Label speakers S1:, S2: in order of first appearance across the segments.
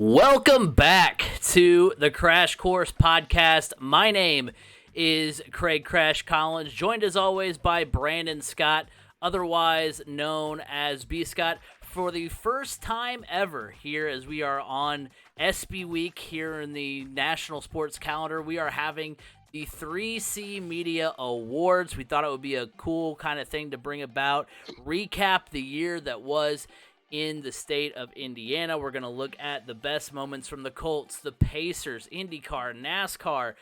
S1: Welcome back to the Crash Course Podcast. My name is Craig Crash Collins, joined as always by Brandon Scott, otherwise known as B. Scott, for the first time ever here as we are on SB Week here in the National Sports Calendar. We are having the 3C Media Awards. We thought it would be a cool kind of thing to bring about, recap the year that was in the state of Indiana. We're going to look at the best moments from the Colts, the Pacers, IndyCar, NASCAR.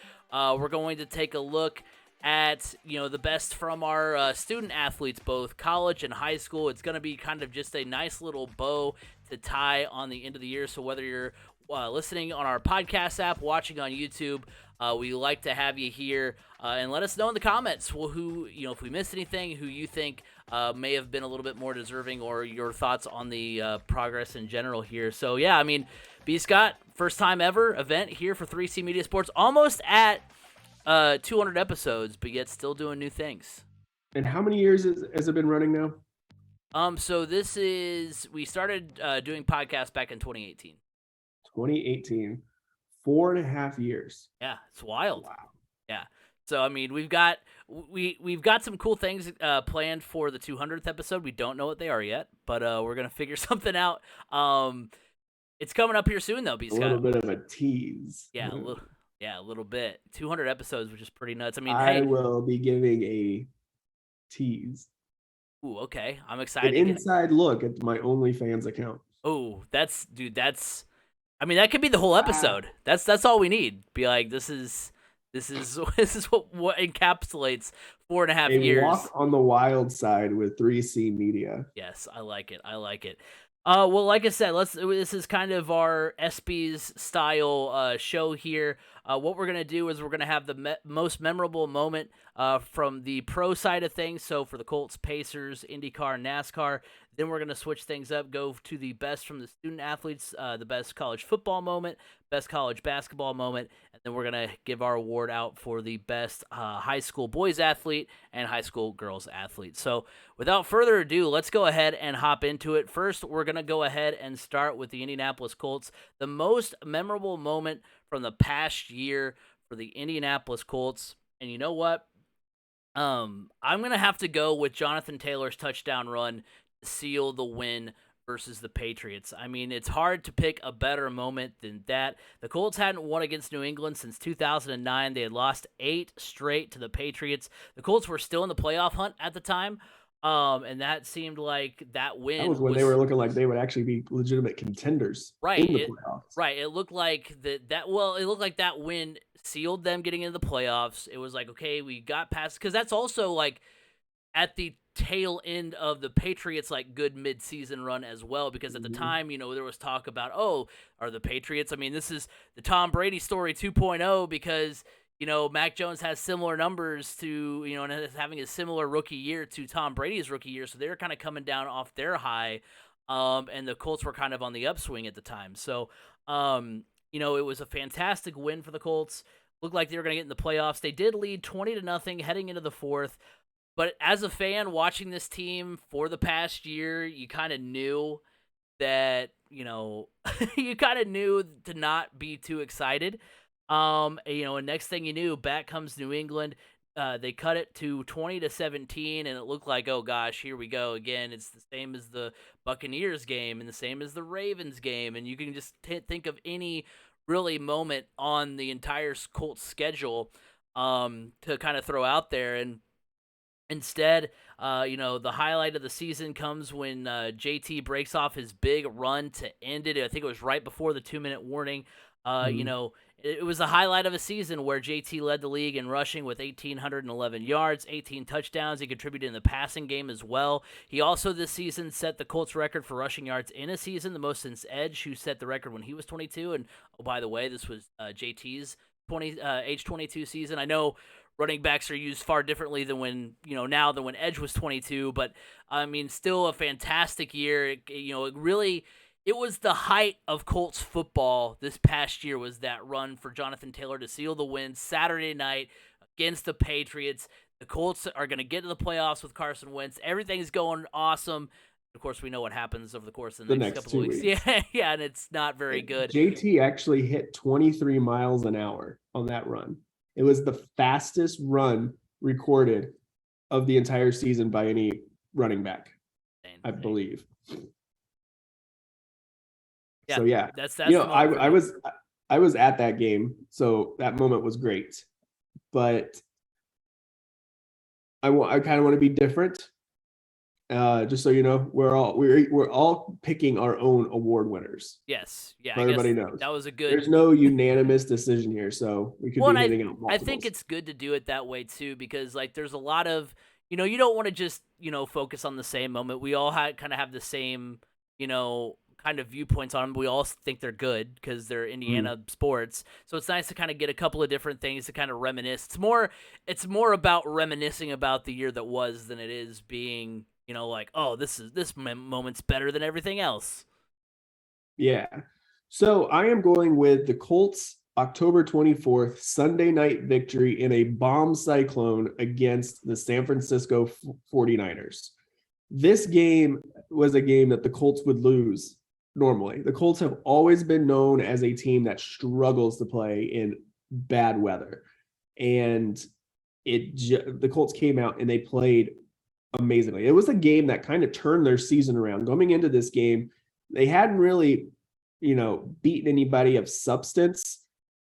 S1: We're going to take a look at, the best from our student athletes, both college and high school. It's going to be kind of just a nice little bow to tie on the end of the year. So whether you're listening on our podcast app, watching on YouTube, we like to have you here and let us know in the comments who, if we missed anything, who you think may have been a little bit more deserving, or your thoughts on the progress in general here. So, yeah, B. Scott, first time ever event here for 3C Media Sports, almost at 200 episodes, but yet still doing new things.
S2: And how many years has it been running now?
S1: So we started doing podcasts back in 2018.
S2: 2018, 4.5 years.
S1: Yeah, it's wild.
S2: Wow.
S1: Yeah. So we've got some cool things planned for the 200th episode. We don't know what they are yet, but we're gonna figure something out. It's coming up here soon, though. B. Scott.
S2: A little bit of a tease.
S1: Yeah, a little bit. 200 episodes, which is pretty nuts.
S2: I will be giving a tease.
S1: Ooh, okay. I'm excited.
S2: An inside look at my OnlyFans account.
S1: Oh, that's. That could be the whole episode. That's all we need. Be like, this is what encapsulates 4.5 years.
S2: Walk on the wild side with 3C Media.
S1: Yes, I like it. Well, like I said, this is kind of our ESPYs style show here. What we're gonna do is we're gonna have the most memorable moment from the pro side of things. So for the Colts, Pacers, IndyCar, NASCAR. Then we're gonna switch things up, go to the best from the student athletes, the best college football moment, best college basketball moment, and then we're gonna give our award out for the best high school boys athlete and high school girls athlete. So without further ado, let's go ahead and hop into it. First, we're gonna go ahead and start with the Indianapolis Colts. The most memorable moment from the past year for the Indianapolis Colts. And you know what? I'm going to have to go with Jonathan Taylor's touchdown run to seal the win versus the Patriots. It's hard to pick a better moment than that. The Colts hadn't won against New England since 2009. They had lost 8 straight to the Patriots. The Colts were still in the playoff hunt at the time. And that seemed like that win.
S2: That was when they were looking like they would actually be legitimate contenders in the playoffs.
S1: Right. It looked like that win sealed them getting into the playoffs. It was like, okay, we got past, because that's also like at the tail end of the Patriots like good midseason run as well, because at the time, there was talk about, are the Patriots, this is the Tom Brady story 2.0, because Mac Jones has similar numbers to, and is having a similar rookie year to Tom Brady's rookie year. So they're kind of coming down off their high. And the Colts were kind of on the upswing at the time. So, it was a fantastic win for the Colts. Looked like they were going to get in the playoffs. They did lead 20-0 heading into the fourth. But as a fan watching this team for the past year, you kind of knew that, you kind of knew to not be too excited. And next thing you knew, back comes New England. They cut it to 20-17, and it looked like, oh gosh, here we go again. It's the same as the Buccaneers game and the same as the Ravens game, and you can just think of any really moment on the entire Colts schedule to kind of throw out there. And instead, the highlight of the season comes when JT breaks off his big run to end it. I think it was right before the 2-minute warning. It was a highlight of a season where JT led the league in rushing with 1,811 yards, 18 touchdowns. He contributed in the passing game as well. He also this season set the Colts record for rushing yards in a season, the most since Edge, who set the record when he was 22. And, oh, by the way, this was JT's age 22 season. I know running backs are used far differently than when Edge was 22, but still a fantastic year. It was the height of Colts football this past year, was that run for Jonathan Taylor to seal the win Saturday night against the Patriots. The Colts are going to get to the playoffs with Carson Wentz. Everything's going awesome. Of course, we know what happens over the course of
S2: the
S1: next couple of weeks. Yeah, and it's not very good.
S2: JT actually hit 23 miles an hour on that run. It was the fastest run recorded of the entire season by any running back, I believe.
S1: Yeah,
S2: so yeah,
S1: that's
S2: I was at that game, so that moment was great. But I kind of want to be different. Just so you know, we're all picking our own award winners.
S1: Yes, yeah.
S2: Everybody knows
S1: that was a good.
S2: There's no unanimous decision here, so we could be hitting it.
S1: I think it's good to do it that way too, because like there's a lot of you don't want to just focus on the same moment. We all kind of have the same kind of viewpoints on them. We all think they're good because they're Indiana sports. So it's nice to kind of get a couple of different things to kind of reminisce. It's more about reminiscing about the year that was than it is being, like, oh, this moment's better than everything else.
S2: Yeah. So I am going with the Colts October 24th, Sunday night victory in a bomb cyclone against the San Francisco 49ers. This game was a game that the Colts would lose normally. The Colts have always been known as a team that struggles to play in bad weather. And the Colts came out and they played amazingly. It was a game that kind of turned their season around. Going into this game, they hadn't really, beaten anybody of substance,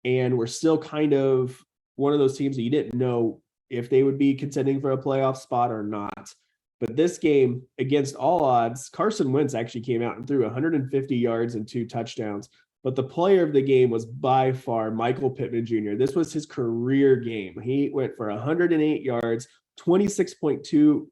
S2: and were still kind of one of those teams that you didn't know if they would be contending for a playoff spot or not. But this game, against all odds, Carson Wentz actually came out and threw 150 yards and 2 touchdowns. But the player of the game was by far Michael Pittman Jr. This was his career game. He went for 108 yards, 26.2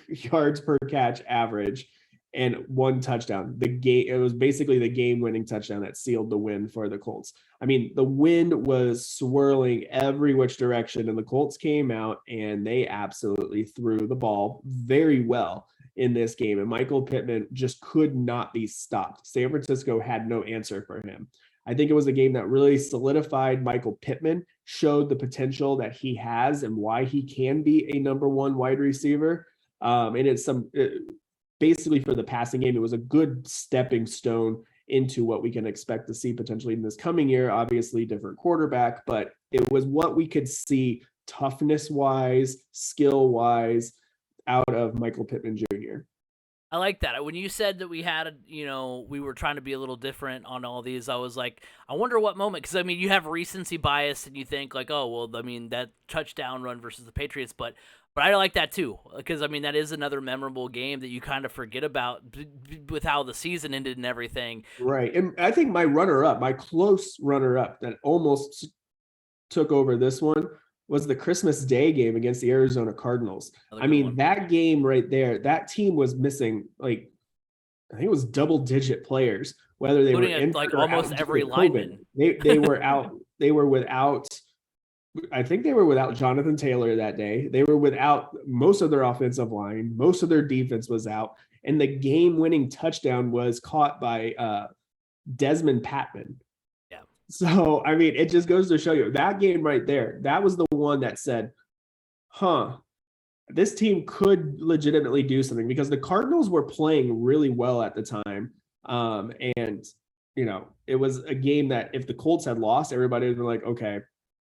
S2: yards per catch average, and 1 touchdown. It was basically the game-winning touchdown that sealed the win for the Colts. I mean, the wind was swirling every which direction, and the Colts came out and they absolutely threw the ball very well in this game. And Michael Pittman just could not be stopped. San Francisco had no answer for him. I think it was a game that really solidified Michael Pittman, showed the potential that he has and why he can be a number 1 wide receiver. And it's basically for the passing game, it was a good stepping stone into what we can expect to see potentially in this coming year. Obviously, different quarterback, but it was what we could see toughness-wise, skill-wise out of Michael Pittman Jr.
S1: I like that. When you said that we had, we were trying to be a little different on all these, I was like, I wonder what moment, because, you have recency bias and you think like, oh, well, that touchdown run versus the Patriots, but I like that too, because, that is another memorable game that you kind of forget about with how the season ended and everything.
S2: Right. And I think my close runner-up that almost took over this one was the Christmas Day game against the Arizona Cardinals. That game right there, that team was missing, I think it was double-digit players, whether they were in
S1: almost every lineman.
S2: They were out. They were without. I think they were without Jonathan Taylor that day. They were without most of their offensive line. Most of their defense was out. And the game-winning touchdown was caught by Desmond Patman.
S1: Yeah.
S2: So, it just goes to show you that game right there, that was the one that said, this team could legitimately do something, because the Cardinals were playing really well at the time. And, it was a game that if the Colts had lost, everybody would be like, okay,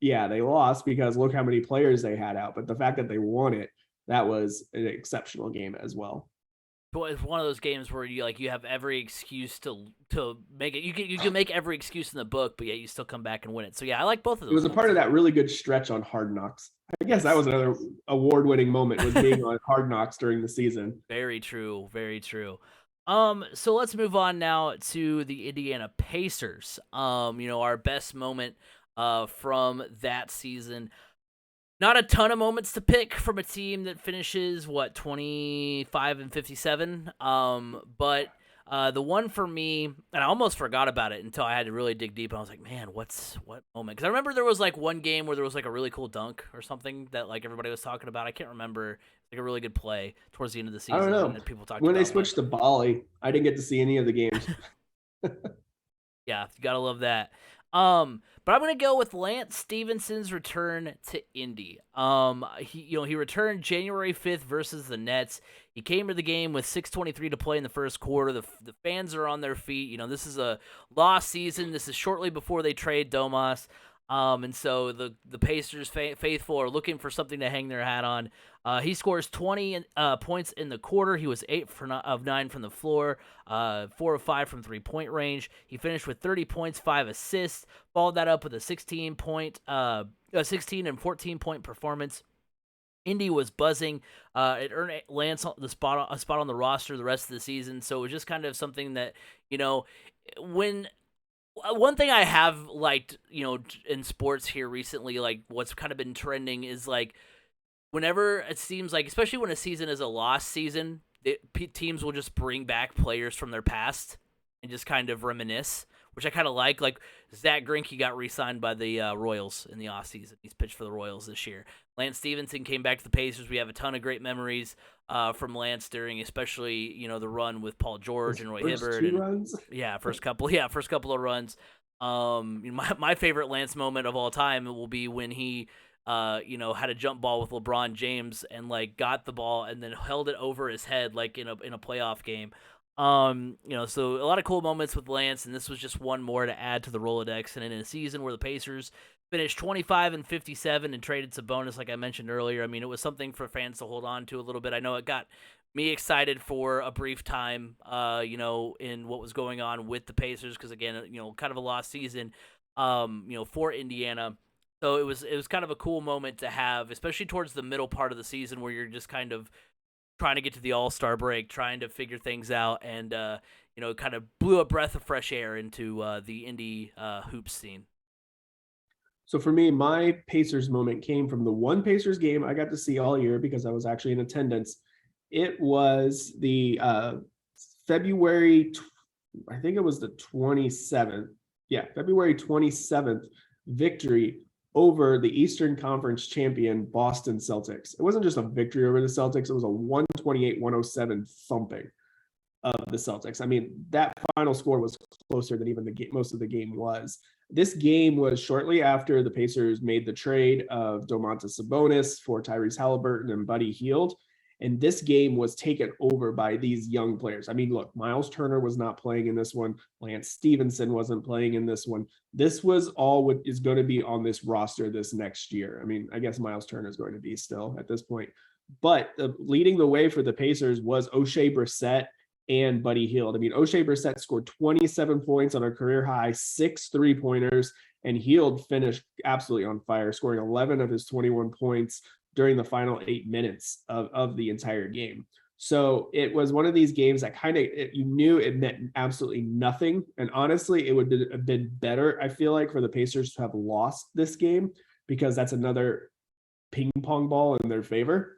S2: yeah, they lost because look how many players they had out. But the fact that they won it, that was an exceptional game as well.
S1: But it's one of those games where you have every excuse to make it. You can make every excuse in the book, but yet you still come back and win it. So yeah, I like both of those.
S2: It was a part of that really good stretch on Hard Knocks. I guess that was another award-winning moment, was being on Hard Knocks during the season.
S1: Very true. Very true. So let's move on now to the Indiana Pacers. Our best moment from that season. Not a ton of moments to pick from a team that finishes 25-57. But the one for me, and I almost forgot about it until I had to really dig deep. And I was like, man, what moment? Because I remember there was one game where there was a really cool dunk or something that everybody was talking about. I can't remember. A really good play towards the end of the season.
S2: I don't know.
S1: That people talked
S2: when
S1: about
S2: they switched to Bali, I didn't get to see any of the games.
S1: Yeah, you gotta love that. But I'm gonna go with Lance Stevenson's return to Indy. He returned January 5th versus the Nets. He came to the game with 6:23 to play in the first quarter. The fans are on their feet. This is a lost season. This is shortly before they trade Domas. And so the Pacers faithful are looking for something to hang their hat on. He scores 20 points in the quarter. He was 8 of 9 from the floor, 4 of 5 from 3-point range. He finished with 30 points, 5 assists. Followed that up with a 16 and 14-point performance. Indy was buzzing. It earned Lance a spot on the roster the rest of the season. So it was just kind of something that when. One thing I have liked, in sports here recently, like what's kind of been trending is like whenever it seems like, especially when a season is a lost season, teams will just bring back players from their past and just kind of reminisce, which I kind of like. Like Zach Greinke got re-signed by the Royals in the offseason. He's pitched for the Royals this year. Lance Stevenson came back to the Pacers. We have a ton of great memories from Lance during, especially the run with Paul George and Roy Hibbert. First couple of runs. My favorite Lance moment of all time will be when he had a jump ball with LeBron James and like got the ball and then held it over his head like in a playoff game. So a lot of cool moments with Lance, and this was just one more to add to the Rolodex. And in a season where the Pacers finished 25-57 and traded Sabonis, like I mentioned earlier, I mean, it was something for fans to hold on to a little bit. I know it got me excited for a brief time, in what was going on with the Pacers, because again, kind of a lost season, for Indiana. So it was kind of a cool moment to have, especially towards the middle part of the season where you're just kind of trying to get to the All-Star break, trying to figure things out, and kind of blew a breath of fresh air into the Indy hoops scene.
S2: So for me, my Pacers moment came from the one Pacers game I got to see all year because I was actually in attendance. It was the February 27th. Yeah, February 27th victory over the Eastern Conference champion Boston Celtics. It wasn't just a victory over the Celtics. It was a 128-107 thumping of the Celtics. I mean, that final score was closer than even the game, most of the game was. This game was shortly after the Pacers made the trade of Domantas Sabonis for Tyrese Halliburton and Buddy Hield. And this game was taken over by these young players. I mean, look, Miles Turner was not playing in this one. Lance Stevenson wasn't playing in this one. This was all what is going to be on this roster this next year. I mean, I guess Miles Turner is going to be still at this point. But leading the way for the Pacers was O'Shea Brissett and Buddy Hield. I mean, O'Shea Brissett scored 27 points on a career high, 6 3-pointers, and Hield finished absolutely on fire, scoring 11 of his 21 points during the final 8 minutes of the entire game. So it was one of these games that you knew it meant absolutely nothing. And honestly, it would have been better, I feel like, for the Pacers to have lost this game, because that's another ping pong ball in their favor,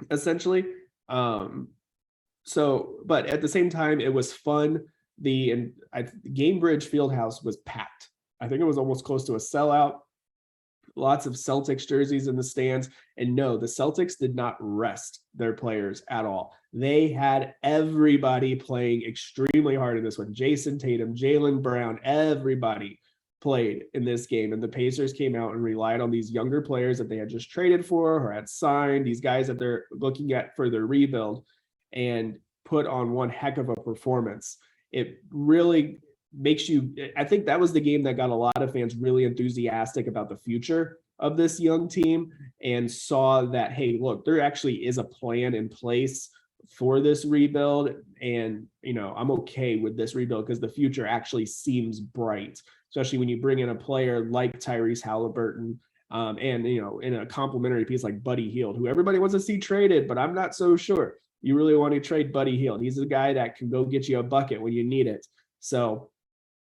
S2: essentially. But at the same time, it was fun. The Gamebridge Fieldhouse was packed. I think it was almost close to a sellout. Lots of Celtics jerseys in the stands. And no, the Celtics did not rest their players at all. They had everybody playing extremely hard in this one. Jason Tatum, Jaylen Brown, everybody played in this game. And the Pacers came out and relied on these younger players that they had just traded for or had signed, these guys that they're looking at for their rebuild, and put on one heck of a performance. It really makes you, I think that was the game that got a lot of fans really enthusiastic about the future of this young team, and saw that, hey, look, there actually is a plan in place for this rebuild. And, I'm okay with this rebuild because the future actually seems bright, especially when you bring in a player like Tyrese Halliburton, and, in a complimentary piece like Buddy Hield, who everybody wants to see traded, but I'm not so sure you really want to trade Buddy Hield. He's a guy that can go get you a bucket when you need it. So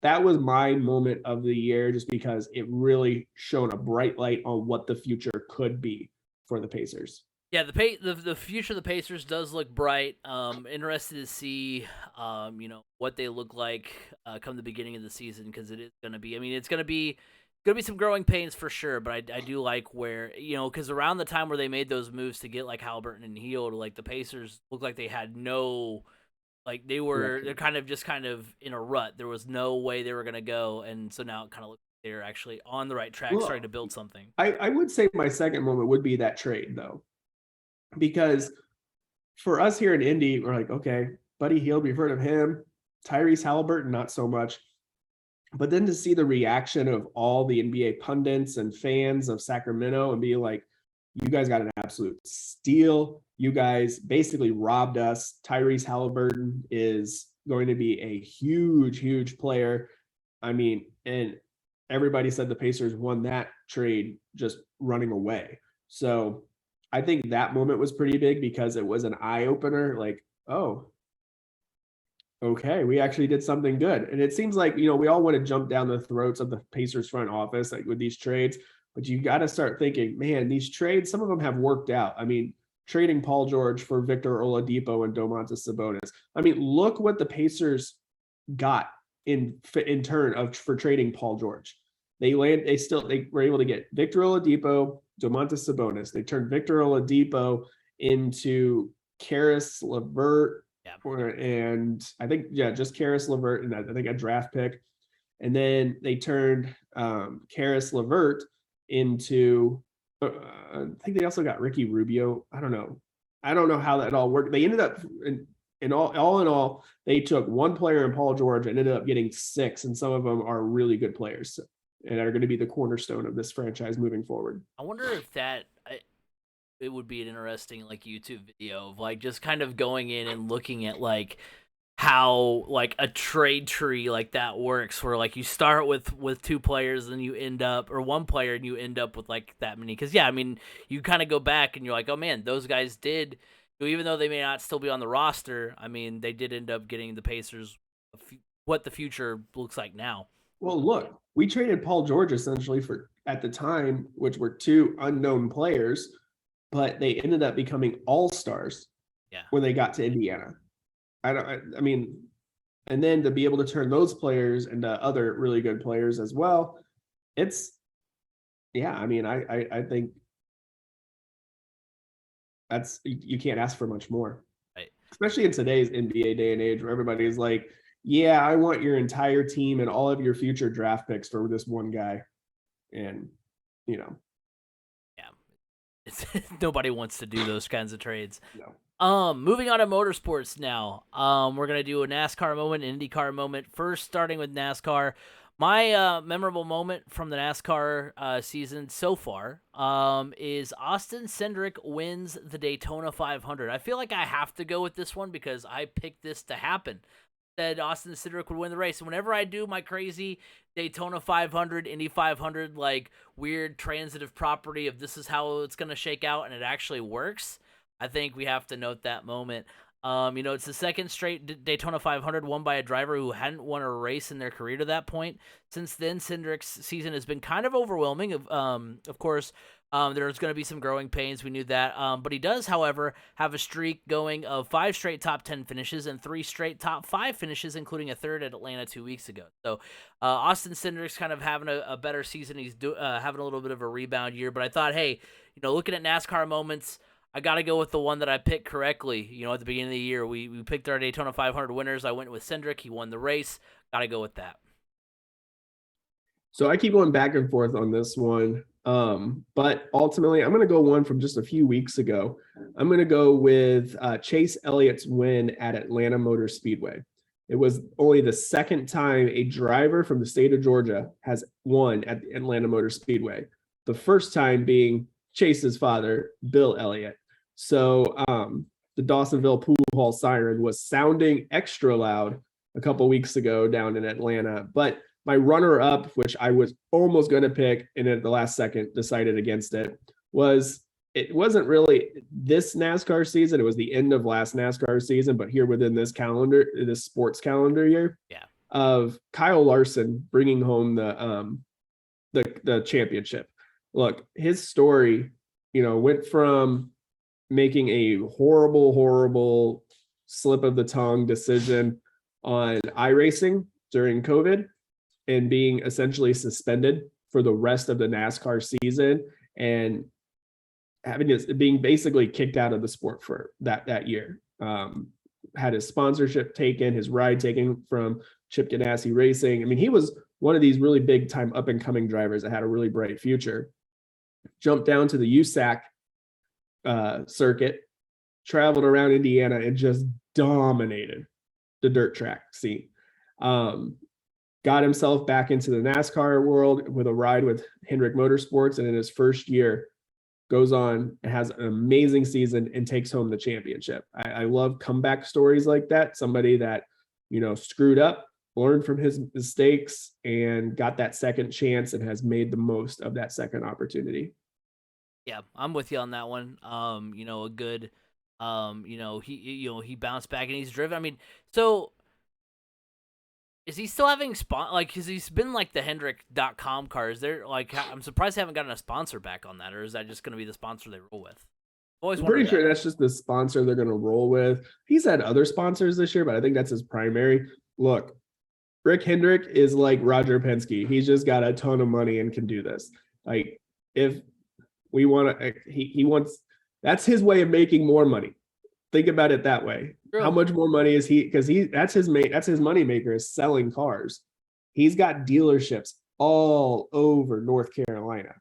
S2: that was my moment of the year, just because it really shone a bright light on what the future could be for the Pacers.
S1: Yeah, the future of the Pacers does look bright. Interested to see, what they look like come the beginning of the season, because it is going to be. I mean, it's going to be some growing pains for sure. But I do like where, because around the time where they made those moves to get like Halliburton and Hield, like the Pacers looked like they had no Like they're kind of in a rut. There was no way they were going to go, and so now it kind of looks like they're actually on the right track, starting to build something.
S2: I would say my second moment would be that trade, though, because for us here in Indy, we're like, okay, Buddy Hield, we've heard of him. Tyrese Halliburton, not so much. But then to see the reaction of all the NBA pundits and fans of Sacramento and be like, you guys got an absolute steal. You guys basically robbed us. Tyrese Halliburton is going to be a huge, huge player. I mean, and everybody said the Pacers won that trade just running away. So I think that moment was pretty big because it was an eye opener. Like, oh, okay, we actually did something good. And it seems like, we all want to jump down the throats of the Pacers front office, like with these trades, but you got to start thinking, man, these trades, some of them have worked out. I mean, trading Paul George for Victor Oladipo and Domantas Sabonis. I mean, look what the Pacers got in turn for trading Paul George. They were able to get Victor Oladipo, Domantas Sabonis. They turned Victor Oladipo into Karis LeVert, and I think, just Karis LeVert, and I think a draft pick. And then they turned Karis LeVert into, I think they also got Ricky Rubio. I don't know how that all worked. They ended up, in all, they took one player in Paul George and ended up getting 6, and some of them are really good players and are going to be the cornerstone of this franchise moving forward.
S1: I wonder if it would be an interesting YouTube video of just kind of going in and looking at how a trade tree like that works, where you start with 2 players and you end up, or 1 player and you end up with that many. Because I mean, you kind of go back and you're like, oh man, those guys did, even though they may not still be on the roster, I mean, they did end up getting the Pacers what the future looks like now.
S2: Well, look, we traded Paul George essentially for, at the time, which were 2 unknown players, but they ended up becoming all-stars when they got to Indiana. I mean, and then to be able to turn those players into other really good players as well, I mean, I think you can't ask for much more.
S1: Right.
S2: Especially in today's NBA day and age where everybody's like, yeah, I want your entire team and all of your future draft picks for this one guy. And,
S1: nobody wants to do those kinds of trades.
S2: No.
S1: Moving on to motorsports now. We're gonna do a NASCAR moment, an IndyCar moment. First, starting with NASCAR. My memorable moment from the NASCAR season so far is Austin Cendrick wins the Daytona 500. I feel like I have to go with this one because I picked this to happen. Said Austin Cendrick would win the race. And whenever I do my crazy Daytona 500, Indy 500, weird transitive property of this is how it's going to shake out, and it actually works, I think we have to note that moment. It's the second straight Daytona 500 won by a driver who hadn't won a race in their career to that point. Since then, Cendrick's season has been kind of overwhelming. Of course, there's going to be some growing pains. We knew that. But he does, however, have a streak going of 5 straight top 10 finishes and 3 straight top 5 finishes, including a third at Atlanta 2 weeks ago. So Austin Cendrick's kind of having a better season. He's having a little bit of a rebound year. But I thought, hey, looking at NASCAR moments, I got to go with the one that I picked correctly. At the beginning of the year, we picked our Daytona 500 winners. I went with Cendrick. He won the race. Got to go with that.
S2: So I keep going back and forth on this one. But ultimately, I'm going to go one from just a few weeks ago. I'm going to go with Chase Elliott's win at Atlanta Motor Speedway. It was only the second time a driver from the state of Georgia has won at the Atlanta Motor Speedway. The first time being Chase's father, Bill Elliott. So the Dawsonville Pool Hall siren was sounding extra loud a couple weeks ago down in Atlanta. But my runner-up, which I was almost going to pick and at the last second decided against it, wasn't really this NASCAR season. It was the end of last NASCAR season, but here within this sports calendar year, of Kyle Larson bringing home the championship. Look, his story, went from making a horrible slip of the tongue decision on iRacing during COVID and being essentially suspended for the rest of the NASCAR season and being basically kicked out of the sport for that year. had his sponsorship taken, his ride taken from Chip Ganassi Racing. I mean, he was one of these really big time up and coming drivers that had a really bright future. Jumped down to the USAC circuit, traveled around Indiana, and just dominated the dirt track scene. Got himself back into the NASCAR world with a ride with Hendrick Motorsports, and in his first year goes on and has an amazing season and takes home the championship. I love comeback stories like that. Somebody that, screwed up, learned from his mistakes, and got that second chance and has made the most of that second opportunity.
S1: Yeah, I'm with you on that one. A good, he bounced back and he's driven. I mean, so is he still having because he's been like the Hendrick.com car? Is there I'm surprised they haven't gotten a sponsor back on that, or is that just going to be the sponsor they roll with?
S2: I'm pretty sure that's just the sponsor they're going to roll with. He's had other sponsors this year, but I think that's his primary. Look, Rick Hendrick is like Roger Penske. He's just got a ton of money and can do this. Like, if we want to, he wants, that's his way of making more money. Think about it that way. True. How much more money is he? Because that's his money maker, is selling cars. He's got dealerships all over North Carolina.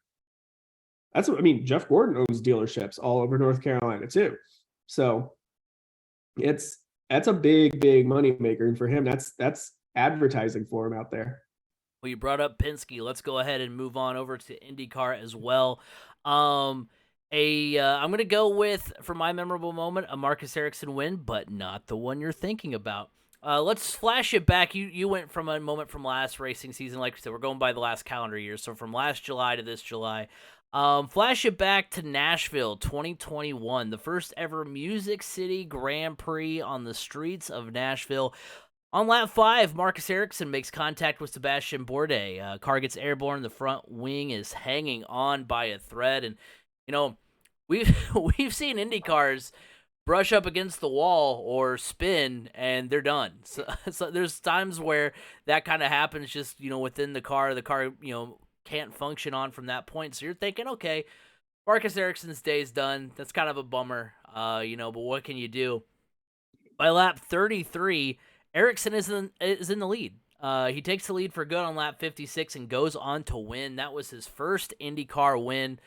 S2: That's what I mean. Jeff Gordon owns dealerships all over North Carolina too. So that's a big money maker, and for him, that's advertising for him out there.
S1: Well, you brought up Penske. Let's go ahead and move on over to IndyCar as well. I'm going to go with, for my memorable moment, a Marcus Ericsson win, but not the one you're thinking about. Let's flash it back. You went from a moment from last racing season. Like we said, we're going by the last calendar year. So from last July to this July. Flash it back to Nashville 2021, the first ever Music City Grand Prix on the streets of Nashville. On lap 5, Marcus Ericsson makes contact with Sebastian Bourdais. Car gets airborne. The front wing is hanging on by a thread. And, we've seen Indy cars brush up against the wall or spin, and they're done. So there's times where that kind of happens just, within the car, can't function on from that point. So you're thinking, okay, Marcus Ericsson's day is done. That's kind of a bummer, but what can you do? By lap 33, Ericsson is in the lead. He takes the lead for good on lap 56 and goes on to win. That was his first IndyCar win.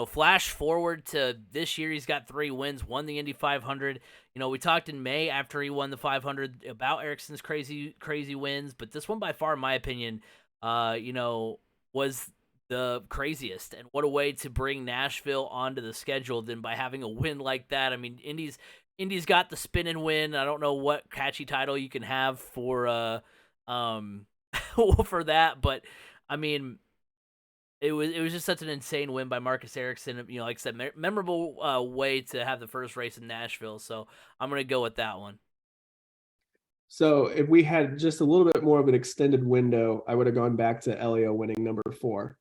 S1: Flash forward to this year, he's got 3 wins, won the Indy 500. We talked in May after he won the 500 about Ericsson's crazy wins, but this one by far, in my opinion, was the craziest. And what a way to bring Nashville onto the schedule than by having a win like that. I mean, Indy's got the spin and win. I don't know what catchy title you can have for for that, but I mean, it was just such an insane win by Marcus Ericsson. Like I said, memorable way to have the first race in Nashville. So I'm gonna go with that one.
S2: So if we had just a little bit more of an extended window, I would have gone back to Elliot winning number 4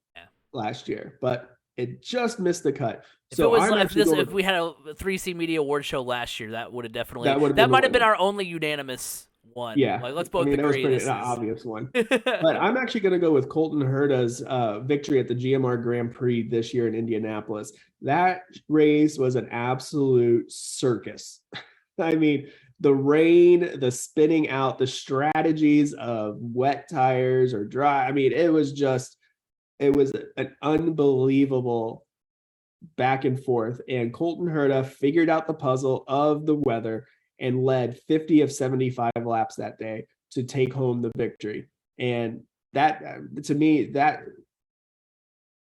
S2: last year, but it just missed the cut.
S1: If we had a 3C Media Award show last year, that would have definitely that might have been our only unanimous one.
S2: Yeah,
S1: let's both agree. That was
S2: pretty obvious one. But I'm actually going to go with Colton Herta's victory at the GMR Grand Prix this year in Indianapolis. That race was an absolute circus. I mean, the rain, the spinning out, the strategies of wet tires or dry. I mean, it was an unbelievable back and forth. And Colton Herta figured out the puzzle of the weather and led 50 of 75 laps that day to take home the victory. And that, to me, that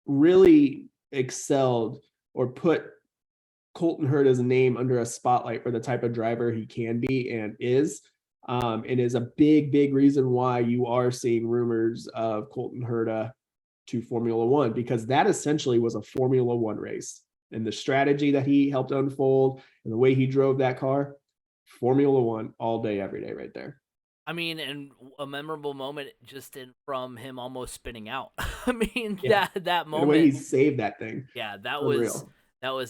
S2: really excelled or put Colton Herta's name under a spotlight for the type of driver he can be and is a big reason why you are seeing rumors of Colton Herta to Formula One, because that essentially was a Formula One race, and the strategy that he helped unfold and the way he drove that car, Formula One all day, every day, right there.
S1: I mean, and a memorable moment just from him almost spinning out. I mean, that moment, the
S2: way he saved that thing.
S1: Yeah, that was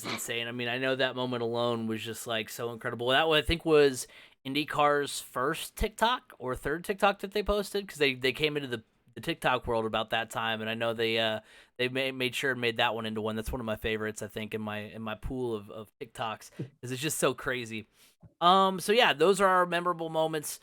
S1: insane. I mean, I know that moment alone was just like so incredible. That I think was IndyCar's first TikTok or third TikTok that they posted, because they came into the TikTok world about that time, and I know they made sure and made that one into one. That's one of my favorites, I think, in my pool of TikToks, because it's just so crazy. So yeah, those are our memorable moments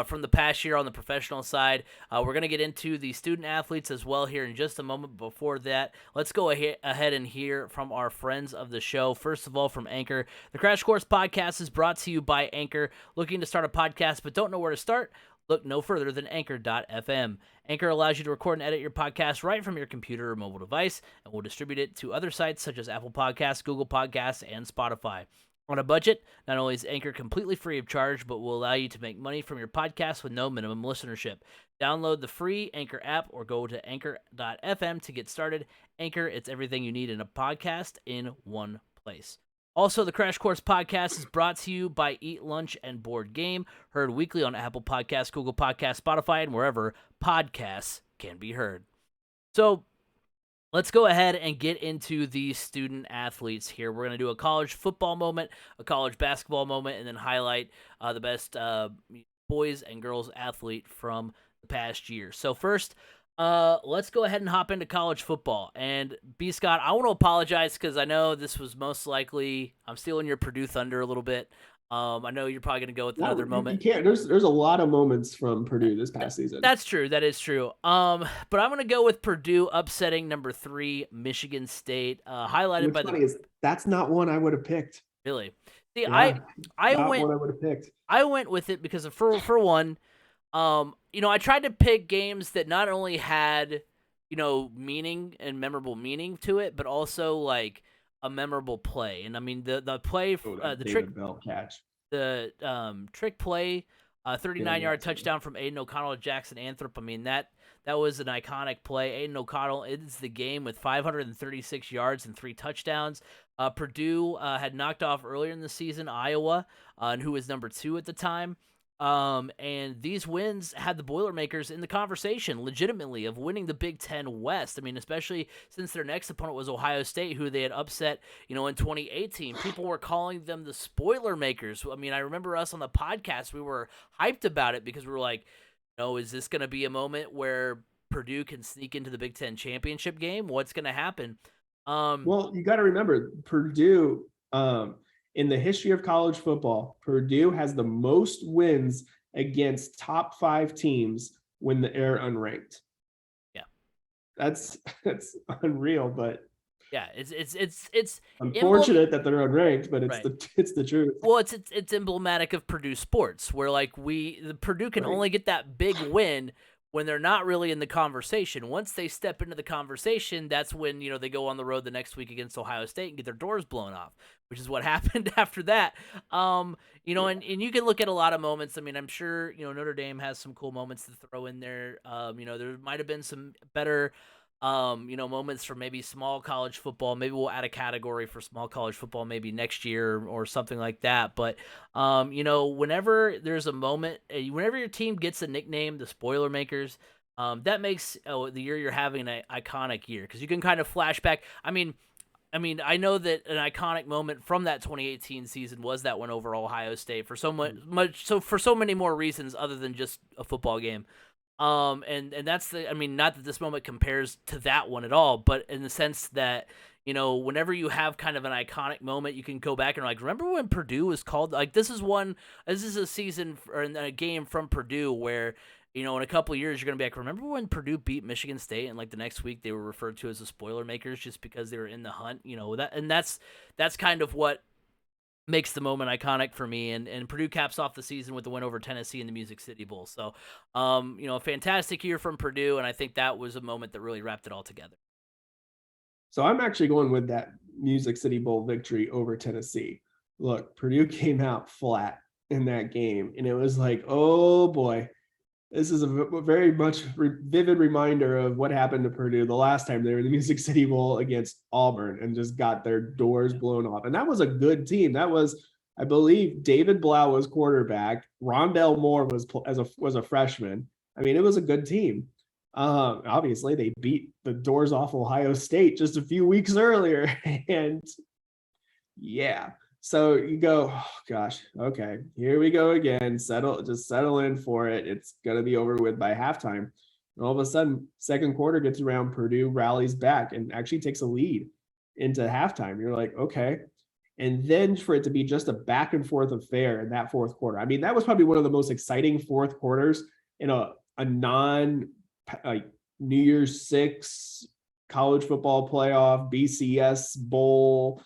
S1: from the past year on the professional side. We're going to get into the student athletes as well here in just a moment. Before that, let's go ahead and hear from our friends of the show. First of all, from Anchor. The Crash Course Podcast is brought to you by Anchor. Looking to start a podcast but don't know where to start? Look no further than Anchor.fm. Anchor allows you to record and edit your podcast right from your computer or mobile device, and will distribute it to other sites such as Apple Podcasts, Google Podcasts, and Spotify. On a budget, not only is Anchor completely free of charge, but will allow you to make money from your podcast with no minimum listenership. Download the free Anchor app or go to Anchor.fm to get started. Anchor, it's everything you need in a podcast in one place. Also, the Crash Course Podcast is brought to you by Eat Lunch and Board Game, heard weekly on Apple Podcasts, Google Podcasts, Spotify, and wherever podcasts can be heard. So, let's go ahead and get into the student athletes here. We're going to do a college football moment, a college basketball moment, and then highlight the best boys and girls athlete from the past year. So first, let's go ahead and hop into college football. And B. Scott, I want to apologize because I know this was most likely, I'm stealing your Purdue thunder a little bit. I know you're probably going to go with another moment.
S2: You can't. There's a lot of moments from Purdue this past season.
S1: That's true. That is true. But I'm going to go with Purdue upsetting number 3 Michigan State, highlighted by
S2: that's not one I would have picked.
S1: Really? See,
S2: yeah,
S1: I
S2: not
S1: went.
S2: One I would have picked.
S1: I went with it because for one, I tried to pick games that not only had meaning and memorable meaning to it, but also like a memorable play. And I mean the play, the trick
S2: Bell catch,
S1: the trick play, 39-yard touchdown from Aiden O'Connell to Jackson Anthrop. I mean that was an iconic play. Aiden O'Connell ends the game with 536 yards and 3 touchdowns. Purdue had knocked off earlier in the season Iowa, and who was number 2 at the time. And these wins had the Boilermakers in the conversation legitimately of winning the Big Ten West. I mean, especially since their next opponent was Ohio State, who they had upset, in 2018. People were calling them the Spoilermakers. I mean, I remember us on the podcast, we were hyped about it because we were like, is this going to be a moment where Purdue can sneak into the Big Ten championship game? What's going to happen?
S2: Well, you got to remember Purdue, in the history of college football, Purdue has the most wins against top 5 teams when they're unranked.
S1: Yeah,
S2: that's unreal, but
S1: yeah, it's
S2: unfortunate that they're unranked, but it's
S1: right.
S2: it's the truth.
S1: Well, it's emblematic of Purdue sports, where like the Purdue can only get that big win when they're not really in the conversation. Once they step into the conversation, that's when, they go on the road the next week against Ohio State and get their doors blown off, which is what happened after that. And you can look at a lot of moments. I mean, I'm sure, Notre Dame has some cool moments to throw in there. There might have been some better, moments from maybe small college football. Maybe we'll add a category for small college football maybe next year or something like that. But, whenever there's a moment, whenever your team gets a nickname, the Spoilermakers, that makes the year you're having an iconic year, because you can kind of flash back. I mean, I know that an iconic moment from that 2018 season was that one over Ohio State for so for so many more reasons other than just a football game. And that's not that this moment compares to that one at all, but in the sense that, whenever you have kind of an iconic moment, you can go back and remember when Purdue was called, this is a season or a game from Purdue where, in a couple of years, you're going to be like, remember when Purdue beat Michigan State and the next week they were referred to as the Spoilermakers just because they were in the hunt, that's kind of what makes the moment iconic for me, and Purdue caps off the season with the win over Tennessee in the Music City Bowl. So, a fantastic year from Purdue, and I think that was a moment that really wrapped it all together.
S2: So I'm actually going with that Music City Bowl victory over Tennessee. Look, Purdue came out flat in that game, and it was like, oh boy, this is a very much vivid reminder of what happened to Purdue the last time they were in the Music City Bowl against Auburn and just got their doors blown off. And that was a good team. That was, I believe, David Blau was quarterback. Rondell Moore was a freshman. I mean, it was a good team. Obviously, they beat the doors off Ohio State just a few weeks earlier. And yeah. So you go, oh gosh, okay, here we go again. Settle in for it. It's gonna be over with by halftime. And all of a sudden, second quarter gets around, Purdue rallies back and actually takes a lead into halftime. You're like, okay. And then for it to be just a back and forth affair in that fourth quarter. I mean, that was probably one of the most exciting fourth quarters in a non New Year's Six college football playoff, BCS bowl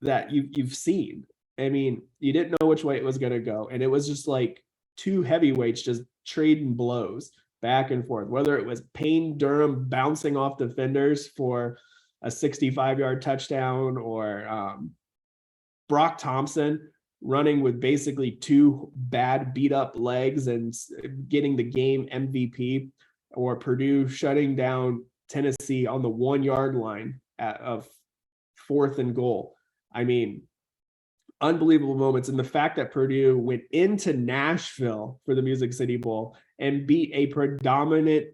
S2: that you've seen. I mean, you didn't know which way it was going to go. And it was just like two heavyweights just trading blows back and forth, whether it was Payne Durham bouncing off defenders for a 65-yard touchdown, or Brock Thompson running with basically two bad beat up legs and getting the game MVP, or Purdue shutting down Tennessee on the 1 yard line of 4th and goal. I mean, unbelievable moments. And the fact that Purdue went into Nashville for the Music City Bowl and beat a predominant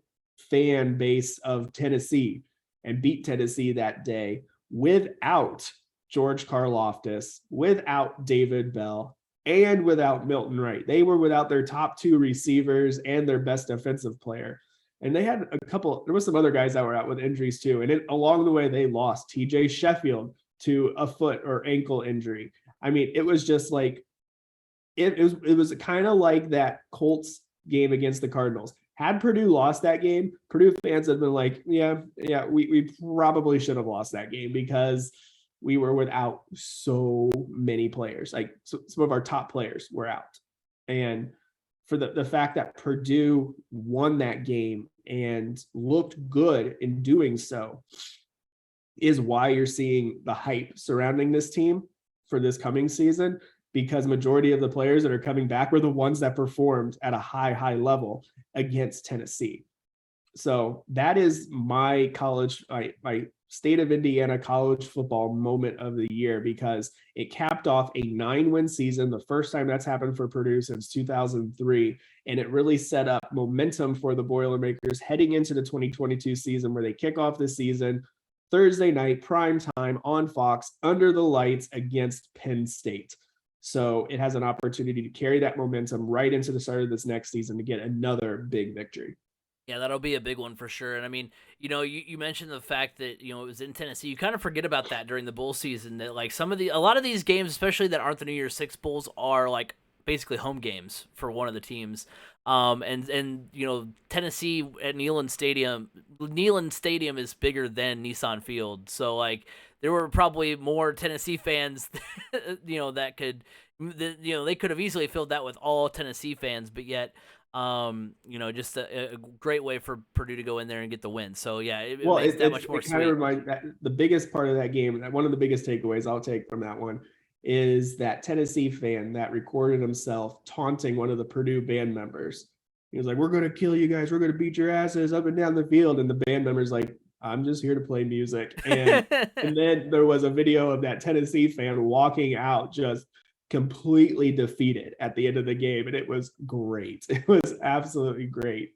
S2: fan base of Tennessee and beat Tennessee that day without George Karlaftis, without David Bell, and without Milton Wright. They were without their top 2 receivers and their best defensive player. And they had there was some other guys that were out with injuries too. And along the way, they lost TJ Sheffield to a foot or ankle injury. I mean, it was just like, it was kind of like that Colts game against the Cardinals. Had Purdue lost that game, Purdue fans had been like, yeah, we probably should have lost that game because we were without so many players. Like some of our top players were out. And for the fact that Purdue won that game and looked good in doing so is why you're seeing the hype surrounding this team for this coming season, because majority of the players that are coming back were the ones that performed at a high level against Tennessee. So that is my state of Indiana college football moment of the year, because it capped off a 9-win season, the first time that's happened for Purdue since 2003. And it really set up momentum for the Boilermakers heading into the 2022 season, where they kick off the season Thursday night, prime time on Fox, under the lights against Penn State. So it has an opportunity to carry that momentum right into the start of this next season to get another big victory.
S1: Yeah, that'll be a big one for sure. And I mean, you mentioned the fact that, it was in Tennessee. You kind of forget about that during the bowl season, that like a lot of these games, especially that aren't the New Year's Six bowls, are like basically home games for one of the teams. And Tennessee at Neyland Stadium is bigger than Nissan Field. So like there were probably more Tennessee fans, that they could have easily filled that with all Tennessee fans, but yet, just a great way for Purdue to go in there and get the win. So yeah, it makes that much more sweet. Kind of reminds
S2: that the biggest part of that game, one of the biggest takeaways I'll take from that one, is that Tennessee fan that recorded himself taunting one of the Purdue band members. He was like, "We're going to kill you guys. We're going to beat your asses up and down the field." And the band member's like, "I'm just here to play music." And and then there was a video of that Tennessee fan walking out just completely defeated at the end of the game. And it was great. It was absolutely great.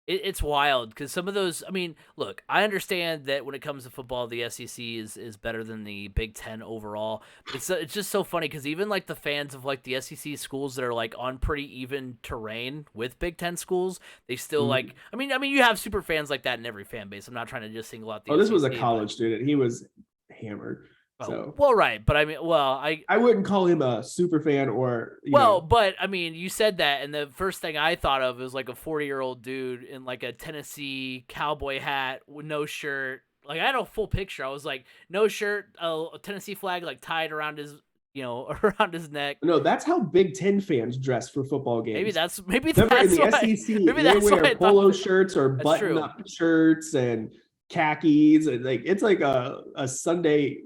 S1: It's wild because some of those, I mean, look, I understand that when it comes to football, the SEC is better than the Big Ten overall. It's just so funny because even like the fans of like the SEC schools that are like on pretty even terrain with Big Ten schools, they still like, I mean, you have super fans like that in every fan base. I'm not trying to just single out the
S2: this was a college student. He was hammered. So.
S1: Well, right, but I mean, I
S2: wouldn't call him a super fan or
S1: but I mean, you said that, and the first thing I thought of was like a 40-year-old dude in like a Tennessee cowboy hat with no shirt. Like I had a full picture. I was like, no shirt, a Tennessee flag like tied around his, around his neck.
S2: No, that's how Big Ten fans dress for football games.
S1: Maybe that's
S2: in the SEC. Maybe that's they wear polo shirts or button-up shirts and khakis, and like it's like a Sunday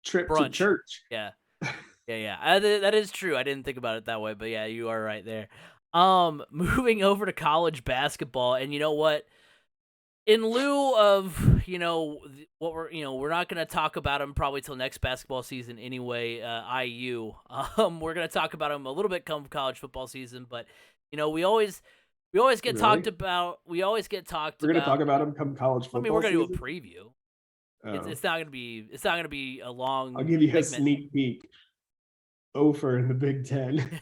S2: trip
S1: brunch.
S2: To church.
S1: Yeah. That is true. I didn't think about it that way, but yeah, you are right there. Moving over to college basketball, and you know what? In lieu of, what we're not going to talk about them probably till next basketball season anyway, IU. We're going to talk about them a little bit come college football season, but we always get talked about. We're going to
S2: talk about them come college football. I mean,
S1: we're going to
S2: do
S1: a preview. Oh. It's not gonna be a long.
S2: I'll give you a sneak peek. Ofer in the Big Ten.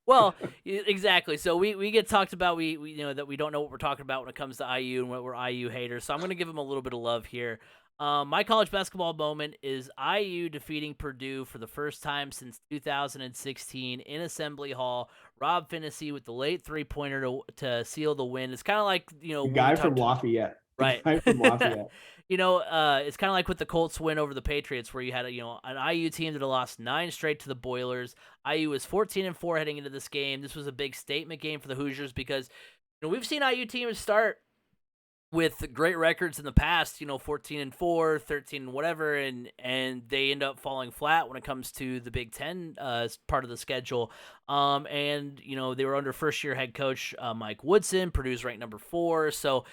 S1: Well, exactly. So we get talked about, we that we don't know what we're talking about when it comes to IU and what we're IU haters. So I'm going to give them a little bit of love here. My college basketball moment is IU defeating Purdue for the first time since 2016 in Assembly Hall. Rob Finney with the late 3-pointer to seal the win. It's kind of like,
S2: The
S1: when
S2: guy
S1: we
S2: from
S1: talked.
S2: Lafayette. The
S1: Right.
S2: guy from Lafayette.
S1: It's kind of like with the Colts win over the Patriots, where you had an IU team that had lost 9 straight to the Boilers. IU was 14-4 heading into this game. This was a big statement game for the Hoosiers because we've seen IU teams start with great records in the past, 14-4, 13 whatever, and they end up falling flat when it comes to the Big Ten part of the schedule. And they were under first-year head coach Mike Woodson. Purdue's ranked number 4, so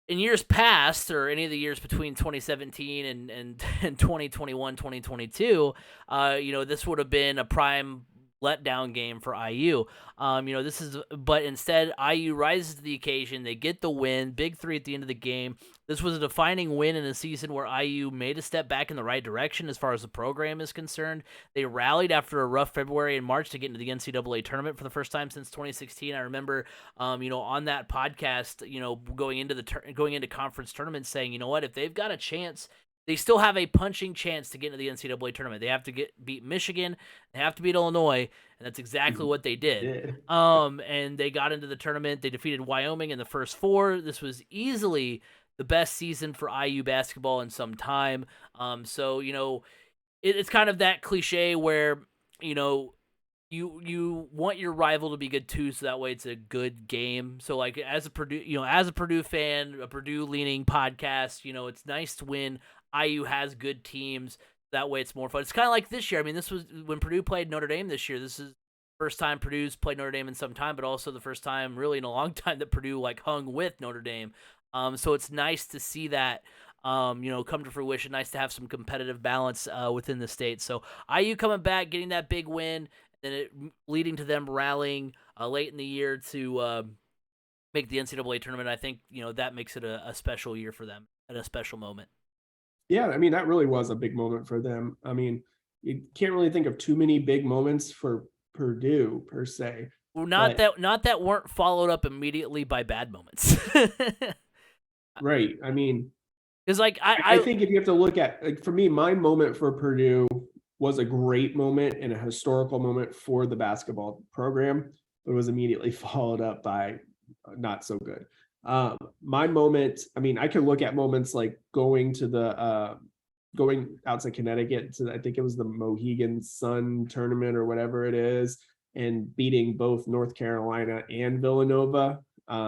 S1: in years past, or any of the years between 2017 and 2021, 2022, this would have been a prime letdown game for IU. But instead IU rises to the occasion. They get the win, big 3 at the end of the game. This was a defining win in a season where IU made a step back in the right direction as far as the program is concerned. They rallied after a rough February and March to get into the NCAA tournament for the first time since 2016. I remember, on that podcast, going into conference tournaments saying, if they've got a chance, they still have a punching chance to get into the NCAA tournament. They have to beat Michigan, they have to beat Illinois, and that's exactly what they did. And they got into the tournament. They defeated Wyoming in the first 4. This was easily the best season for IU basketball in some time. It's kind of that cliche where you want your rival to be good too, so that way it's a good game. So like as a Purdue fan, a Purdue leaning podcast, it's nice to win. IU has good teams. That way it's more fun. It's kind of like this year. I mean, this was when Purdue played Notre Dame this year. This is first time Purdue's played Notre Dame in some time, but also the first time really in a long time that Purdue hung with Notre Dame. So it's nice to see that come to fruition. Nice to have some competitive balance within the state. So IU coming back, getting that big win, and it leading to them rallying late in the year to make the NCAA tournament. I think that makes it a special year for them and a special moment.
S2: Yeah, I mean, that really was a big moment for them. I mean, you can't really think of too many big moments for Purdue per se.
S1: Well, not that weren't followed up immediately by bad moments.
S2: Right. I mean,
S1: because
S2: I think if you have to look at, for me, my moment for Purdue was a great moment and a historical moment for the basketball program, but it was immediately followed up by not so good. My moment, I mean, I can look at moments like going out to Connecticut to, I think it was the Mohegan Sun tournament or whatever it is, and beating both North Carolina and Villanova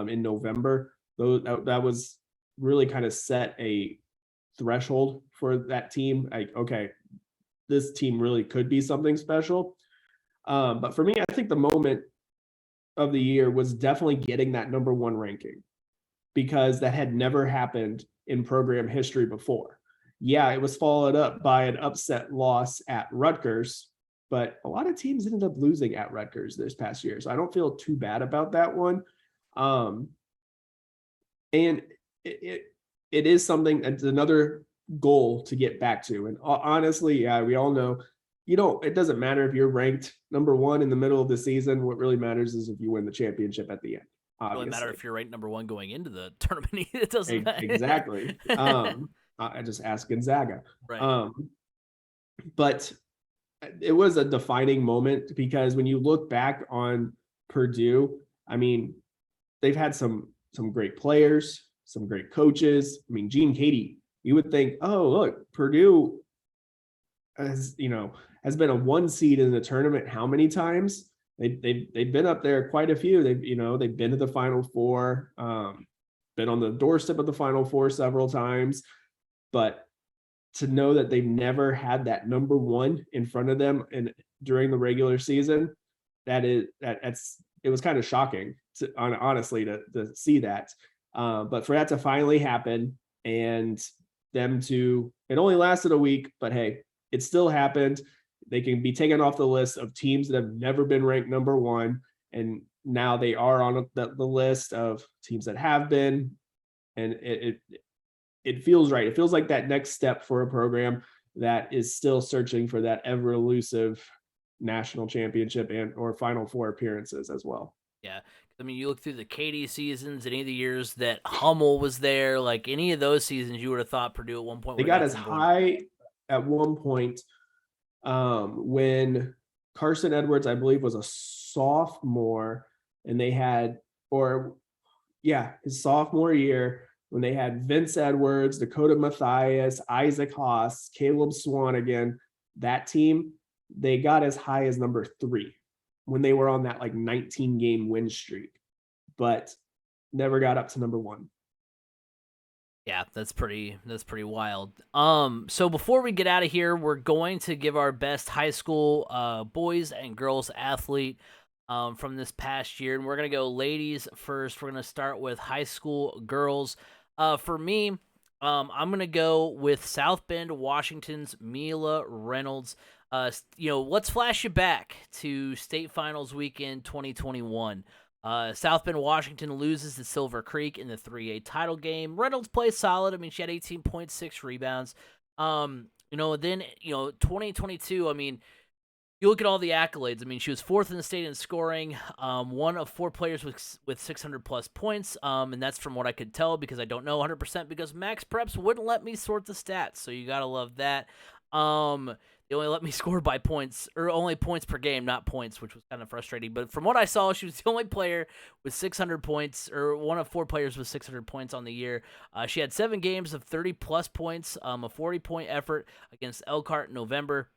S2: in November. That was really kind of set a threshold for that team. Like, okay, this team really could be something special. But for me, I think the moment of the year was definitely getting that number 1 ranking, because that had never happened in program history before. Yeah, it was followed up by an upset loss at Rutgers, but a lot of teams ended up losing at Rutgers this past year, so I don't feel too bad about that one. And it is something that's another goal to get back to. And honestly, yeah, we all know it doesn't matter if you're ranked number 1 in the middle of the season. What really matters is if you win the championship at the end.
S1: It doesn't matter if you're ranked number 1 going into the tournament. It doesn't matter.
S2: Exactly. I just asked Gonzaga.
S1: Right.
S2: But it was a defining moment, because when you look back on Purdue, I mean, they've had some great players, some great coaches. I mean, Gene Katie, you would think, oh, look, Purdue has been a 1 seed in the tournament how many times? They've been up there quite a few. They've been to the Final Four, been on the doorstep of the Final Four several times, but to know that they've never had that number 1 in front of them and during the regular season, it was kind of shocking honestly to see that. But for that to finally happen and them it only lasted a week, but hey, it still happened. They can be taken off the list of teams that have never been ranked number 1. And now they are on the list of teams that have been. And it feels right. It feels like that next step for a program that is still searching for that ever elusive national championship and or Final Four appearances as well.
S1: Yeah. I mean, you look through the Katie seasons, any of the years that Hummel was there, like any of those seasons, you would have thought Purdue at one point
S2: They
S1: would have
S2: got
S1: got
S2: as
S1: some
S2: high at one point when Carson Edwards, I believe, was a sophomore, and they had, his sophomore year, when they had Vince Edwards, Dakota Mathias, Isaac Haas, Caleb Swanigan. That team, they got as high as number 3 when they were on that like 19 game win streak, but never got up to number 1.
S1: Yeah, that's pretty wild. So before we get out of here, we're going to give our best high school boys and girls athlete from this past year, and we're gonna go ladies first. We're gonna start with high school girls. For me, I'm gonna go with South Bend, Washington's Mila Reynolds. Let's flash you back to state finals weekend 2021. South Bend, Washington loses to Silver Creek in the 3A title game. Reynolds played solid. I mean, she had 18.6 rebounds. 2022, I mean, you look at all the accolades. I mean, she was 4th in the state in scoring, one of 4 players with 600-plus points, and that's from what I could tell because I don't know 100% because Max Preps wouldn't let me sort the stats, so you got to love that. They only let me score by points, or only points per game, not points, which was kind of frustrating. But from what I saw, she was the only player with 600 points, or one of 4 players with 600 points on the year. She had 7 games of 30-plus points, a 40-point effort against Elkhart in November.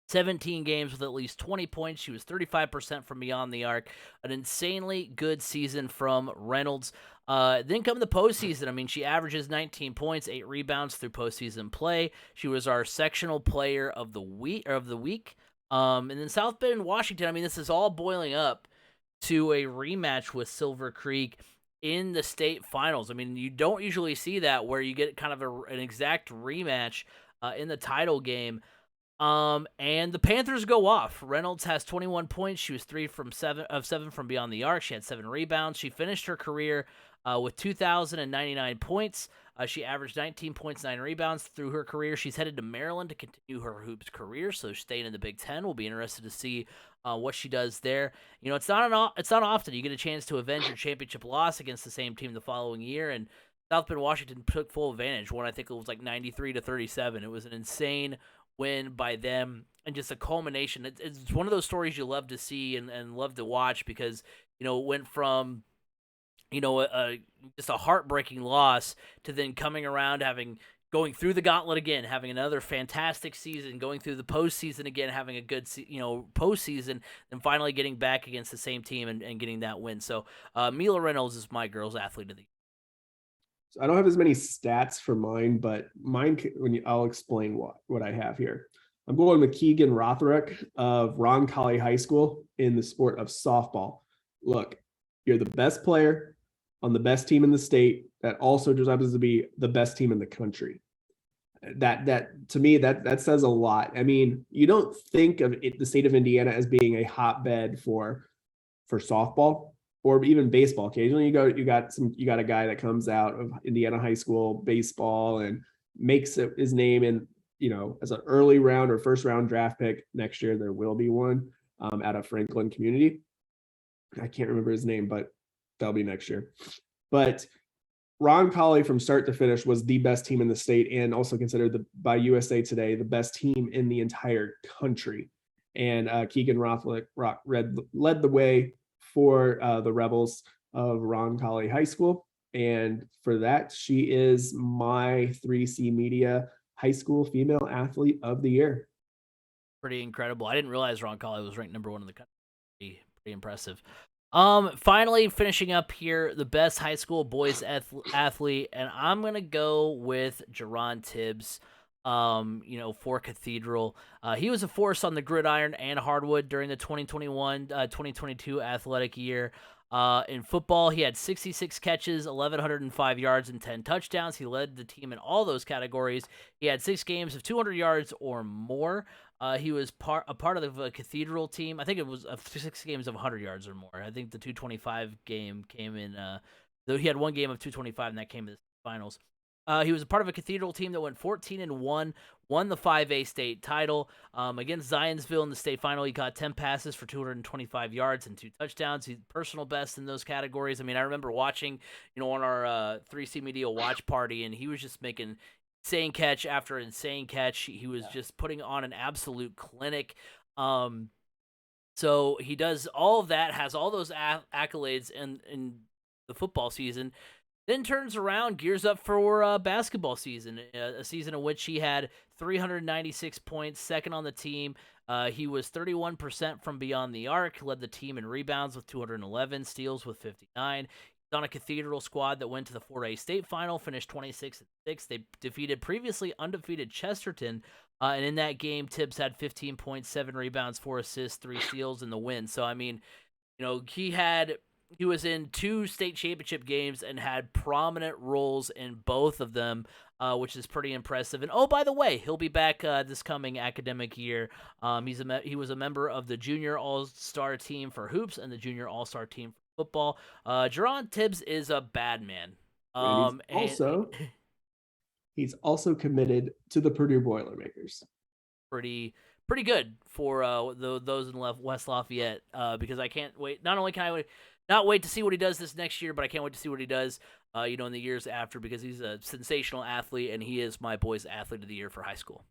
S1: 17 games with at least 20 points. She was 35% from beyond the arc. An insanely good season from Reynolds. Then come the postseason. I mean, she averages 19 points, 8 rebounds through postseason play. She was our sectional player of the week. And then South Bend, Washington. I mean, this is all boiling up to a rematch with Silver Creek in the state finals. I mean, you don't usually see that where you get kind of an exact rematch in the title game. And the Panthers go off. Reynolds has 21 points. She was 3 of 7 from beyond the arc. She had 7 rebounds. She finished her career with 2,099 points. She averaged 19 points, 9 rebounds through her career. She's headed to Maryland to continue her hoops career, so staying in the Big Ten. We'll be interested to see what she does there. You know, it's not often you get a chance to avenge your championship loss against the same team the following year, and South Bend, Washington took full advantage. Won, I think it was like 93-37. It was an insane win by them, and just a culmination. It's one of those stories you love to see and love to watch because, it went from, just a heartbreaking loss to then coming around, going through the gauntlet again, having another fantastic season, going through the postseason again, having a good, postseason, and finally getting back against the same team and getting that win. So Mila Reynolds is my girls athlete of the year.
S2: I don't have as many stats for mine, but I'll explain what I have here. I'm going with Keegan Rothrick of Roncalli High School in the sport of softball. Look, you're the best player on the best team in the state that also just happens to be the best team in the country. That to me, that says a lot. I mean, you don't think of the state of Indiana as being a hotbed for softball or even baseball. Occasionally you got a guy that comes out of Indiana high school baseball and makes his name in, as an early round or first round draft pick. Next year there will be one out of Franklin Community. I can't remember his name, but that'll be next year. But Roncalli from start to finish was the best team in the state, and also considered by USA Today the best team in the entire country. And Keegan Rothrick led the way for the Rebels of Roncalli High School. And for that, she is my 3C Media High School Female Athlete of the Year.
S1: Pretty incredible. I didn't realize Roncalli was ranked number 1 in the country. Pretty impressive. Finally, finishing up here, the best high school boys athlete, and I'm going to go with Geron Tibbs. For Cathedral. He was a force on the gridiron and hardwood during the 2021-2022 athletic year. In football, he had 66 catches, 1,105 yards, and 10 touchdowns. He led the team in all those categories. He had 6 games of 200 yards or more. He was a part of the Cathedral team. I think it was 6 games of 100 yards or more. I think the 225 game came in, though he had 1 game of 225, and that came in the finals. He was a part of a Cathedral team that went 14-1, won the 5A state title. Against Zionsville in the state final, he caught 10 passes for 225 yards and 2 touchdowns. He's personal best in those categories. I mean, I remember watching, on our 3C Media watch party, and he was just making insane catch after insane catch. He was just putting on an absolute clinic. So he does all of that, has all those accolades in the football season, then turns around, gears up for basketball season, a season in which he had 396 points, second on the team. He was 31% from beyond the arc, led the team in rebounds with 211, steals with 59. He's on a Cathedral squad that went to the 4A state final, finished 26-6. They defeated previously undefeated Chesterton, and in that game, Tibbs had 15 points, 7 rebounds, 4 assists, 3 steals in the win. So, I mean, he was in 2 state championship games and had prominent roles in both of them, which is pretty impressive. And, oh, by the way, he'll be back this coming academic year. He was a member of the Junior All-Star team for hoops and the Junior All-Star team for football. Geron Tibbs is a bad man.
S2: He's also committed to the Purdue Boilermakers.
S1: Pretty good for those in West Lafayette, because I can't wait. Not only can I not wait to see what he does this next year, but I can't wait to see what he does, in the years after, because he's a sensational athlete, and he is my boy's athlete of the year for high school.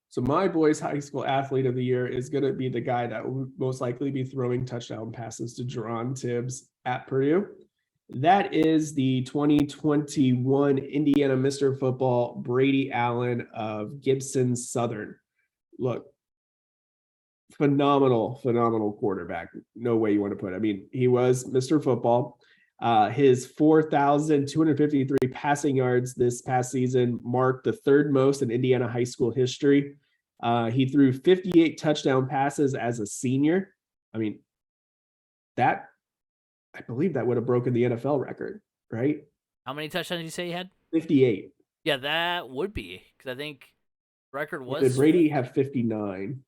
S2: So my boy's high school athlete of the year is going to be the guy that will most likely be throwing touchdown passes to Geron Tibbs at Purdue. That is the 2021 Indiana Mr. Football, Brady Allen of Gibson Southern. Look, phenomenal quarterback. No way you want to put it. I mean, he was Mr. Football. His 4,253 passing yards this past season marked the third most in Indiana high school history. He threw 58 touchdown passes as a senior. I mean, I believe that would have broken the NFL record, right?
S1: How many touchdowns did you say he had?
S2: 58.
S1: Yeah, that would be, because I think record was...
S2: Did Brady have 59?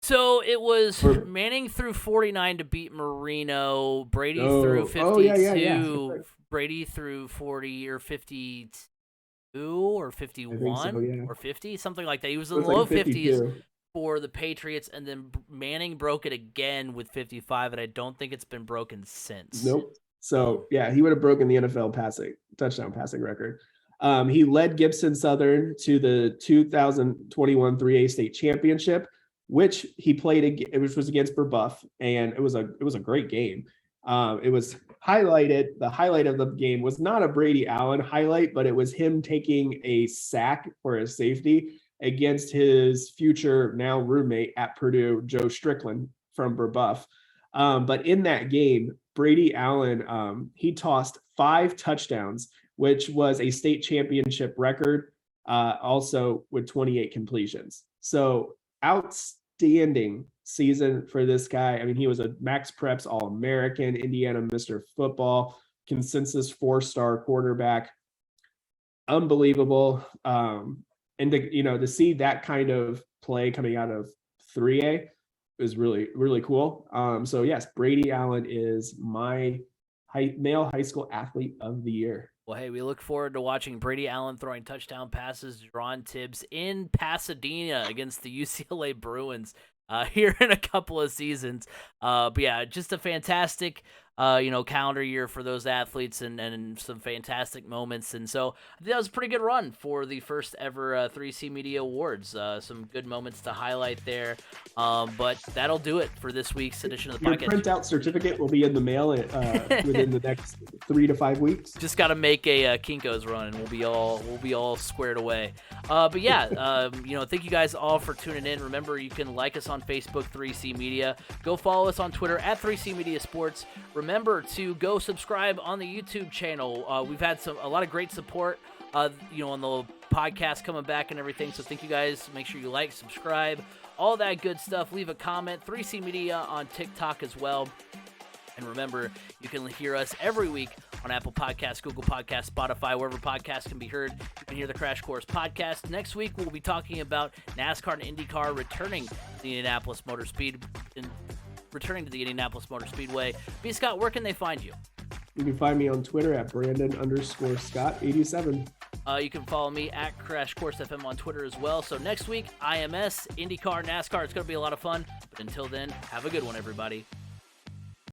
S1: So it was Manning threw 49 to beat Marino. Brady threw 52.
S2: Yeah.
S1: Brady threw 40 or 52 or 51 or 50, something like that. He was in the low 50s for the Patriots, and then Manning broke it again with 55, and I don't think it's been broken since.
S2: Nope. So, yeah, he would have broken the NFL touchdown passing record. He led Gibson Southern to the 2021 3A state championship, which he played, which was against Brebeuf, and it was a great game. It was highlighted. The highlight of the game was not a Brady Allen highlight, but it was him taking a sack for a safety against his future now roommate at Purdue, Joe Strickland from Brebeuf. But in that game, Brady Allen, he tossed 5 touchdowns, which was a state championship record, also with 28 completions. So outstanding season for this guy. I mean, he was a Max Preps All-American, Indiana Mr. Football, consensus 4-star quarterback. Unbelievable. And to see that kind of play coming out of 3A is really, really cool. So yes, Brady Allen is my male high school athlete of the year.
S1: Well, hey, we look forward to watching Brady Allen throwing touchdown passes to Geron Tibbs in Pasadena against the UCLA Bruins here in a couple of seasons. But yeah, just a fantastic calendar year for those athletes, and some fantastic moments. And so I think that was a pretty good run for the first ever 3C Media Awards. Some good moments to highlight there. But that'll do it for this week's edition of the podcast.
S2: Your printout certificate will be in the mail within the next 3 to 5 weeks.
S1: Just got to make a Kinko's run, and we'll be all squared away. But yeah, thank you guys all for tuning in. Remember, you can like us on Facebook, 3C Media. Go follow us on Twitter at 3C Media Sports. Remember to go subscribe on the YouTube channel. We've had a lot of great support, on the podcast coming back and everything. So thank you guys. Make sure you like, subscribe, all that good stuff. Leave a comment. 3C Media on TikTok as well. And remember, you can hear us every week on Apple Podcasts, Google Podcasts, Spotify, wherever podcasts can be heard. You can hear the Crash Course podcast. Next week, we'll be talking about NASCAR and IndyCar returning to the Indianapolis Motor Speedway. B. Scott, where can they find you?
S2: You can find me on Twitter at Brandon_Scott87.
S1: You can follow me at Crash Course FM on Twitter as well. So next week, IMS, IndyCar, NASCAR. It's going to be a lot of fun. But until then, have a good one, everybody.